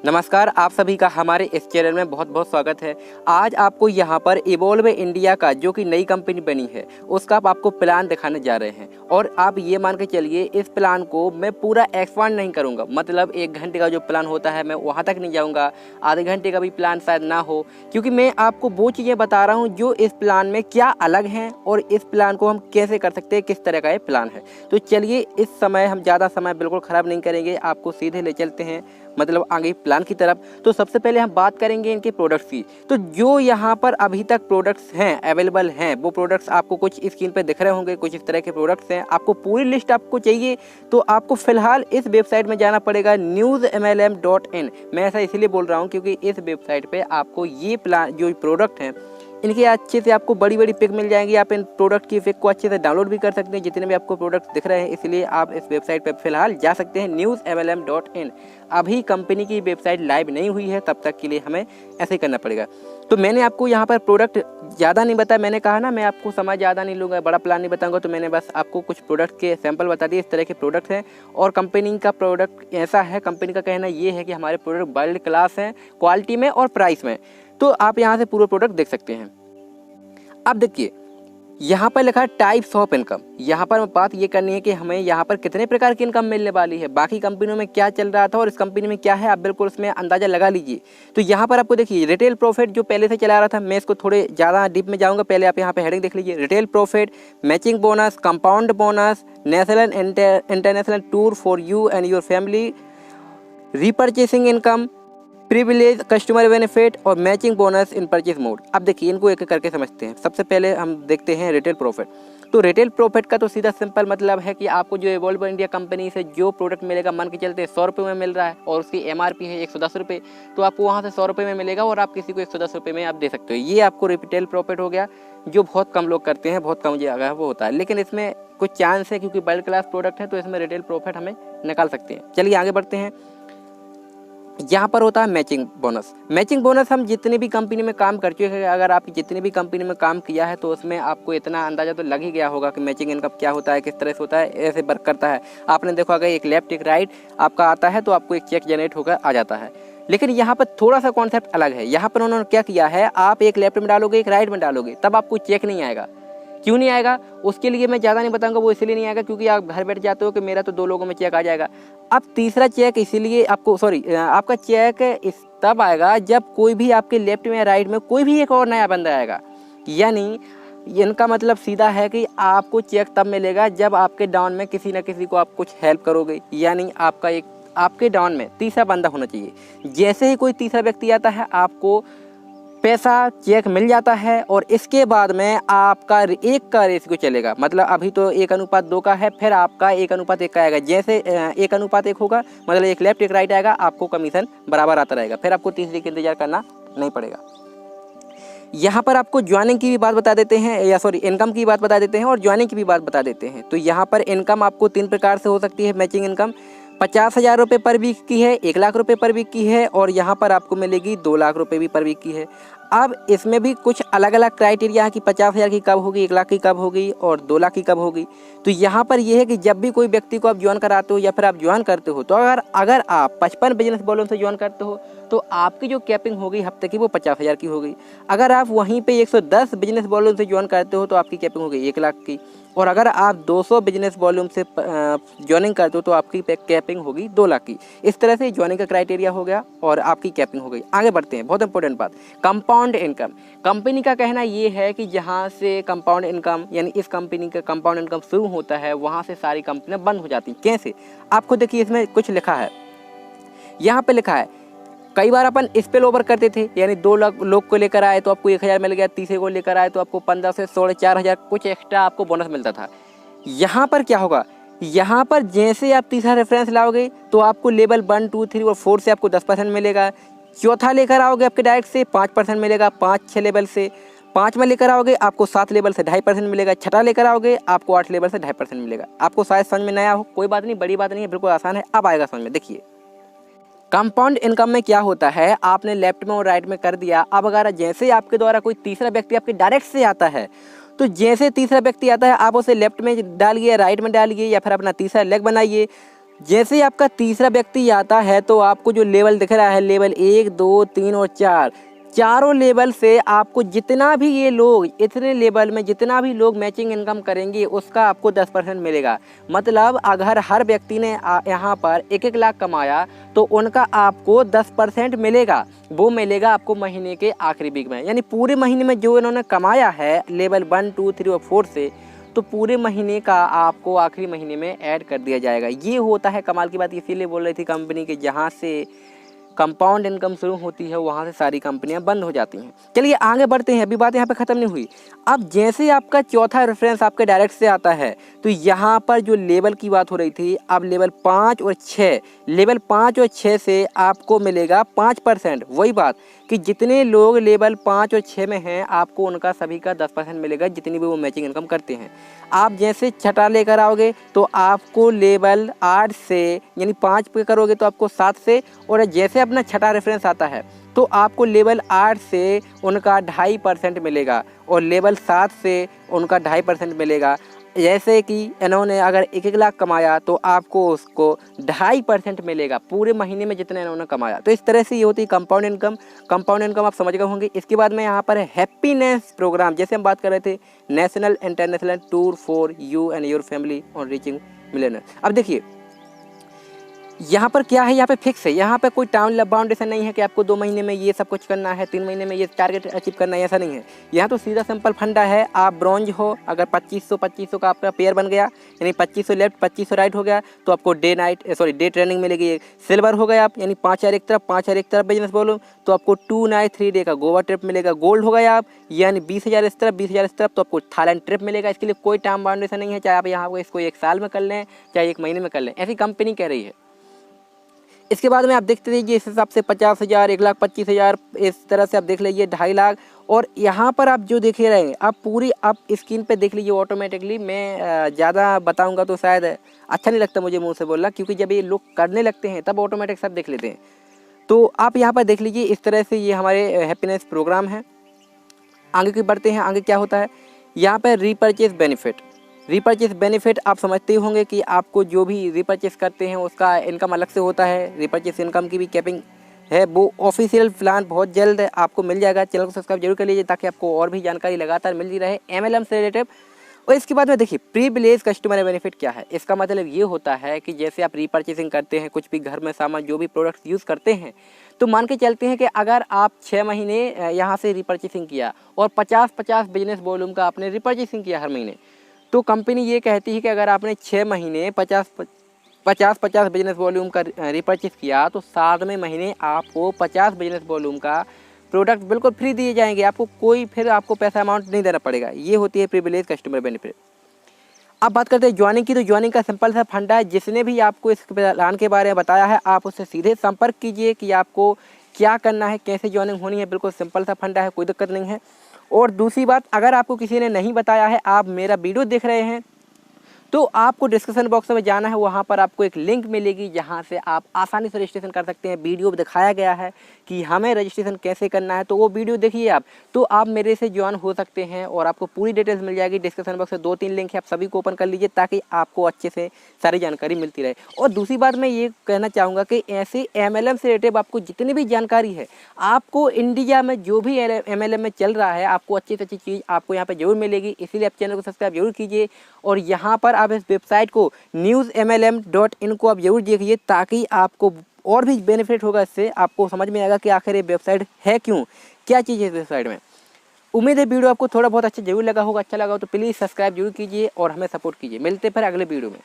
नमस्कार, आप सभी का हमारे इस चैनल में बहुत बहुत स्वागत है। आज आपको यहाँ पर इवोल्व इंडिया का जो कि नई कंपनी बनी है उसका आपको प्लान दिखाने जा रहे हैं। और आप ये मान के चलिए इस प्लान को मैं पूरा एक्सपांड नहीं करूँगा, मतलब 1 घंटे का जो प्लान होता है मैं वहाँ तक नहीं जाऊँगा, आधे घंटे का भी प्लान शायद ना हो, क्योंकि मैं आपको वो चीज़ें बता रहा हूँ जो इस प्लान में क्या अलग हैं और इस प्लान को हम कैसे कर सकते हैं, किस तरह का ये प्लान है। तो चलिए इस समय हम ज़्यादा समय बिल्कुल ख़राब नहीं करेंगे, आपको सीधे ले चलते हैं मतलब आगे प्लान की तरफ। तो सबसे पहले हम बात करेंगे इनके प्रोडक्ट्स की। तो जो यहाँ पर अभी तक प्रोडक्ट्स हैं अवेलेबल हैं वो प्रोडक्ट्स आपको कुछ स्क्रीन पे दिख रहे होंगे, कुछ इस तरह के प्रोडक्ट्स हैं। आपको पूरी लिस्ट आपको चाहिए तो आपको फिलहाल इस वेबसाइट में जाना पड़ेगा newsmlm.in। मैं ऐसा इसलिए बोल रहा हूँ क्योंकि इस वेबसाइट पे आपको ये प्लान जो प्रोडक्ट हैं इनके अच्छे से आपको बड़ी बड़ी पिक मिल जाएंगी। आप इन प्रोडक्ट की पिक को अच्छे से डाउनलोड भी कर सकते हैं जितने भी आपको प्रोडक्ट्स दिख रहे हैं, इसलिए आप इस वेबसाइट पर फिलहाल जा सकते हैं newsmlm.in। अभी कंपनी की वेबसाइट लाइव नहीं हुई है, तब तक के लिए हमें ऐसे ही करना पड़ेगा। तो मैंने आपको यहाँ पर प्रोडक्ट ज़्यादा नहीं बताया, मैंने कहा ना मैं आपको समय ज़्यादा नहीं लूँगा, बड़ा प्लान नहीं बताऊँगा, तो मैंने बस आपको कुछ प्रोडक्ट के सैंपल बता दिए। इस तरह के प्रोडक्ट हैं और कंपनी का प्रोडक्ट ऐसा है, कंपनी का कहना ये है कि हमारे प्रोडक्ट वर्ल्ड क्लास हैं क्वालिटी में और प्राइस में। तो आप यहाँ से पूरा प्रोडक्ट देख सकते हैं। अब देखिए यहाँ पर लिखा है टाइप्स ऑफ इनकम। यहाँ पर बात ये करनी है कि हमें यहाँ पर कितने प्रकार की इनकम मिलने वाली है, बाकी कंपनियों में क्या चल रहा था और इस कंपनी में क्या है, आप बिल्कुल उसमें अंदाज़ा लगा लीजिए। तो यहाँ पर आपको देखिए रिटेल प्रॉफिट जो पहले से चला रहा था, मैं इसको थोड़े ज़्यादा डीप में जाऊँगा, पहले आप यहाँ पर हेडिंग देख लीजिए। Retail profit, matching bonus, compound bonus, national international tour for you and your family, repurchasing income, privilege, customer benefit और matching bonus in purchase mode. अब देखिए इनको एक एक करके समझते हैं। सबसे पहले हम देखते हैं रिटेल प्रॉफिट। तो रिटेल प्रॉफिट का तो सीधा सिंपल मतलब है कि आपको जो इवोल्व इंडिया कंपनी से जो प्रोडक्ट मिलेगा, मान के चलते 100 रुपये में मिल रहा है और उसकी MRP है 110 रुपये, तो आपको वहाँ से 100 रुपये में मिलेगा और आप किसी को 110 रुपये में आप दे सकते हो। ये आपको रिटेल प्रॉफिट हो गया, जो बहुत कम लोग करते हैं, बहुत कम जगह वो होता है, लेकिन इसमें कुछ चांस है क्योंकि वर्ल्ड क्लास प्रोडक्ट है तो इसमें रिटेल प्रॉफिट हमें निकाल सकते हैं। चलिए आगे बढ़ते हैं। यहाँ पर होता है मैचिंग बोनस। मैचिंग बोनस हम जितनी भी कंपनी में काम कर चुके हैं, अगर आप जितनी भी कंपनी में काम किया है तो उसमें आपको इतना अंदाज़ा तो लग ही गया होगा कि मैचिंग इनकम क्या होता है, किस तरह से होता है, ऐसे वर्क करता है। आपने देखा अगर एक लेफ्ट एक राइट आपका आता है तो आपको एक चेक जनरेट होकर आ जाता है। लेकिन यहाँ पर थोड़ा सा कॉन्सेप्ट अलग है। यहाँ पर उन्होंने क्या किया है, आप एक लेफ्ट में डालोगे एक राइट में डालोगे तब आपको चेक नहीं आएगा। क्यों नहीं आएगा उसके लिए मैं ज़्यादा नहीं बताऊंगा, वो इसलिए नहीं आएगा क्योंकि आप घर बैठ जाते हो कि मेरा तो 2 लोगों में चेक आ जाएगा। अब तीसरा चेक इसीलिए आपको आपका चेक इस तब आएगा जब कोई भी आपके लेफ्ट में या राइट में कोई भी एक और नया बंदा आएगा। यानी इनका मतलब सीधा है कि आपको चेक तब मिलेगा जब आपके डाउन में किसी न किसी को आप कुछ हेल्प करोगे, यानी आपके डाउन में तीसरा बंदा होना चाहिए। जैसे ही कोई तीसरा व्यक्ति आता है आपको पैसा चेक मिल जाता है और इसके बाद में आपका 1 का रेशियो चलेगा। मतलब अभी तो 1:2 का है, फिर आपका 1:1 का आएगा। जैसे 1:1 होगा मतलब एक लेफ्ट एक राइट आएगा, आपको कमीशन बराबर आता रहेगा, फिर आपको तीसरे का इंतजार करना नहीं पड़ेगा। यहाँ पर आपको ज्वाइनिंग की भी बात बता देते हैं, इनकम की बात बता देते हैं और ज्वाइनिंग की भी बात बता देते हैं। तो यहाँ पर इनकम आपको 3 प्रकार से हो सकती है। मैचिंग इनकम 50,000 रुपये पर वीक की है, 1 लाख रुपये पर वीक की है और यहाँ पर आपको मिलेगी 2 लाख रुपये भी पर वीक की है। अब इसमें भी कुछ अलग अलग क्राइटेरिया है कि 50,000 की कब होगी, 1 लाख की कब होगी और 2 लाख की कब होगी। तो यहाँ पर यह है कि जब भी कोई व्यक्ति को आप ज्वाइन कराते हो या फिर आप ज्वाइन करते हो तो अगर आप 55 बिजनेस वॉल्यूम से ज्वाइन करते हो तो आपकी जो कैपिंग होगी हफ्ते की वो 50,000 की होगी। अगर आप वहीं पे 110 बिजनेस वॉल्यूम से ज्वाइन करते हो तो आपकी कैपिंग होगी 1 लाख की, और अगर आप 200 बिजनेस वॉल्यूम से ज्वाइनिंग करते हो तो आपकी कैपिंग होगी 2 लाख की। इस तरह से ज्वाइनिंग का क्राइटेरिया हो गया और आपकी कैपिंग हो गई। आगे बढ़ते हैं, बहुत इंपॉर्टेंट बात, कंपाउंड इनकम। कंपनी का कहना ये है कि जहाँ से कंपाउंड इनकम यानी इस कंपनी का कंपाउंड इनकम शुरू होता है वहाँ से सारी कंपनियाँ बंद हो जाती। कैसे, आपको देखिए इसमें कुछ लिखा है, यहाँ पे लिखा है कई बार अपन स्पिल ओवर करते थे, यानी 2 लोग को लेकर आए तो आपको 1,000 मिल गया, तीसरे को लेकर आए तो आपको 15 से 16 4,000 कुछ एक्स्ट्रा आपको बोनस मिलता था। यहाँ पर क्या होगा, यहाँ पर जैसे आप तीसरा रेफरेंस लाओगे तो आपको लेवल 1 2 3 और 4 से आपको 10% मिलेगा। चौथा लेकर आओगे आपके डायरेक्ट से 5% मिलेगा, 5-6 लेवल से। 5 में लेकर आओगे आपको 7 लेवल से 2.5% मिलेगा। छठा लेकर आओगे आपको 8 लेवल से 2.5% मिलेगा। आपको शायद समझ में नया हो, कोई बात नहीं, बड़ी बात नहीं है, बिल्कुल आसान है, अब आएगा समझ में। देखिए कंपाउंड इनकम में क्या होता है, आपने लेफ्ट में और राइट में कर दिया। अब अगर जैसे आपके द्वारा कोई तीसरा व्यक्ति आपके डायरेक्ट से आता है तो जैसे तीसरा व्यक्ति आता है आप उसे लेफ्ट में डालिए, राइट में डालिए या फिर अपना तीसरा लेग बनाइए, जैसे ही आपका तीसरा व्यक्ति आता है तो आपको जो लेवल दिख रहा है, लेवल 1, 2, 3 और 4, चारों लेवल से आपको जितना भी ये लोग इतने लेवल में जितना भी लोग मैचिंग इनकम करेंगे उसका आपको 10% मिलेगा। मतलब अगर हर व्यक्ति ने यहाँ पर 1-1 लाख कमाया तो उनका आपको 10% मिलेगा। वो मिलेगा आपको महीने के आखिरी वीक में, यानी पूरे महीने में जो इन्होंने कमाया है लेवल 1, 2, 3 और 4 से, तो पूरे महीने का आपको आखिरी महीने में ऐड कर दिया जाएगा। ये होता है कमाल की बात। इसीलिए बोल रही थी कंपनी के जहाँ से कंपाउंड इनकम शुरू होती है वहाँ से सारी कंपनियाँ बंद हो जाती हैं। चलिए आगे बढ़ते हैं, अभी बात यहाँ पे ख़त्म नहीं हुई। अब जैसे आपका चौथा रेफरेंस आपके डायरेक्ट से आता है तो यहाँ पर जो लेवल की बात हो रही थी, अब लेवल 5 और 6, लेवल 5 और 6 से आपको मिलेगा 5%। वही बात कि जितने लोग लेवल 5 और 6 में हैं आपको उनका सभी का 10% मिलेगा, जितनी भी वो मैचिंग इनकम करते हैं। आप जैसे छठा लेकर आओगे तो आपको लेवल 8 से, यानी 5 पे करोगे तो आपको 7 से, और जैसे अपना छठा रेफरेंस आता है तो आपको लेवल 8 से उनका 2.5% मिलेगा और लेवल 7 से उनका 2.5% मिलेगा। जैसे कि इन्होंने अगर 1-1 लाख कमाया तो आपको उसको 2.5% मिलेगा पूरे महीने में जितना इन्होंने कमाया। तो इस तरह से ये होती है कंपाउंड इनकम। कंपाउंड इनकम आप समझ गए होंगे। इसके बाद में यहाँ पर है हैप्पीनेस प्रोग्राम। जैसे हम बात कर रहे थे national international tour for you and your family on reaching millionaire. अब देखिए यहाँ पर क्या है, यहाँ पे फिक्स है, यहाँ पे कोई टाइम बाउंडेशन नहीं है कि आपको 2 महीने में ये सब कुछ करना है, 3 महीने में ये टारगेट अचीव करना है, ऐसा नहीं है। यहाँ तो सीधा सिंपल फंडा है। आप ब्रॉन्ज हो, अगर 2500 का आपका पेयर बन गया, यानी 2500 लेफ्ट 2500 राइट हो गया, तो आपको डे ट्रेनिंग मिलेगी। सिल्वर हो गए आप, यानी 5000 एक तरफ 5000 एक तरफ बिजनेस बोलो, तो आपको 2 नाइट 3 डे का गोवा ट्रिप मिलेगा। गोल्ड हो गए आप, यानी 20,000 इस तरफ 20,000 इस तरफ, तो आपको थाईलैंड ट्रिप मिलेगा। इसके लिए कोई टाइम बाउंडेशन नहीं है, चाहे आप यहाँ इसको 1 साल में कर लें चाहे 1 महीने में कर लें, ऐसी कंपनी कह रही है। इसके बाद में आप देखते रहिए इस हिसाब से 50,000, 1,25,000, इस तरह से आप देख लीजिए 2.5 लाख। और यहाँ पर आप जो देख रहे हैं आप पूरी आप स्क्रीन पे देख लीजिए ऑटोमेटिकली। मैं ज़्यादा बताऊँगा तो शायद अच्छा नहीं लगता मुझे मुँह से बोलना, क्योंकि जब ये लोग करने लगते हैं तब ऑटोमेटिक सब देख लेते हैं। तो आप यहाँ पर देख लीजिए इस तरह से ये हमारे हैप्पीनेस प्रोग्राम है। आगे की बढ़ते हैं, आगे क्या होता है यहाँ पर रीपर्चेज बेनिफिट। रीपर्चेज बेनिफिट आप समझते ही होंगे कि आपको जो भी रीपर्चेज करते हैं उसका इनकम अलग से होता है। रीपर्चेज इनकम की भी कैपिंग है। वो ऑफिशियल प्लान बहुत जल्द आपको मिल जाएगा। चैनल को सब्सक्राइब जरूर कर लीजिए ताकि आपको और भी जानकारी लगातार मिलती रहे MLM से रिलेटेड। और इसके बाद में देखिए प्रीविलेज कस्टमर बेनिफिट क्या है। इसका मतलब ये होता है कि जैसे आप रीपर्चेसिंग करते हैं, कुछ भी घर में सामान जो भी प्रोडक्ट्स यूज़ करते हैं, तो मान के चलते हैं कि अगर आप 6 महीने यहाँ से रीपर्चेसिंग किया और 50-50 बिजनेस वॉल्यूम का आपने रीपर्चेसिंग किया हर महीने, तो कंपनी ये कहती है कि अगर आपने 6 महीने 50-50 बिजनेस वॉल्यूम का रीपर्चेस किया तो 7वें महीने आपको 50 बिजनेस वॉल्यूम का प्रोडक्ट बिल्कुल फ्री दिए जाएंगे। आपको कोई फिर आपको पैसा अमाउंट नहीं देना पड़ेगा। ये होती है प्रिविलेज कस्टमर बेनिफिट। अब बात करते हैं ज्वाइनिंग की। तो ज्वाइनिंग का सिंपल सा फंडा है। जिसने भी आपको इस प्लान के बारे में बताया है आप उससे सीधे संपर्क कीजिए कि आपको क्या करना है, कैसे ज्वाइनिंग होनी है। बिल्कुल सिंपल सा फंडा है, कोई दिक्कत नहीं है। और दूसरी बात, अगर आपको किसी ने नहीं बताया है, आप मेरा वीडियो देख रहे हैं, तो आपको डिस्क्रिप्शन बॉक्स में जाना है। वहाँ पर आपको एक लिंक मिलेगी जहाँ से आप आसानी से रजिस्ट्रेशन कर सकते हैं। वीडियो में दिखाया गया है कि हमें रजिस्ट्रेशन कैसे करना है, तो वो वीडियो देखिए आप, तो आप मेरे से ज्वाइन हो सकते हैं और आपको पूरी डिटेल्स मिल जाएगी। डिस्क्रिप्शन बॉक्स में 2-3 लिंक है, आप सभी को ओपन कर लीजिए ताकि आपको अच्छे से सारी जानकारी मिलती रहे। और दूसरी बात मैं ये कहना चाहूँगा कि ऐसे MLM से रिलेटेड आपको जितनी भी जानकारी है, आपको इंडिया में जो भी MLM में चल रहा है, आपको अच्छी से अच्छी चीज़ आपको यहाँ पर जरूर मिलेगी। इसीलिए आप चैनल को सब्सक्राइब जरूर कीजिए। और यहाँ पर आप इस वेबसाइट को newsmlm.in को आप जरूर देखिए ताकि आपको और भी बेनिफिट होगा। इससे आपको समझ में आएगा कि आखिर ये वेबसाइट है क्यों, क्या चीज़ है इस वेबसाइट में। उम्मीद है वीडियो आपको थोड़ा बहुत अच्छा जरूर लगा होगा। अच्छा लगा हो तो प्लीज़ सब्सक्राइब जरूर कीजिए और हमें सपोर्ट कीजिए। मिलते हैं फिर अगले वीडियो में।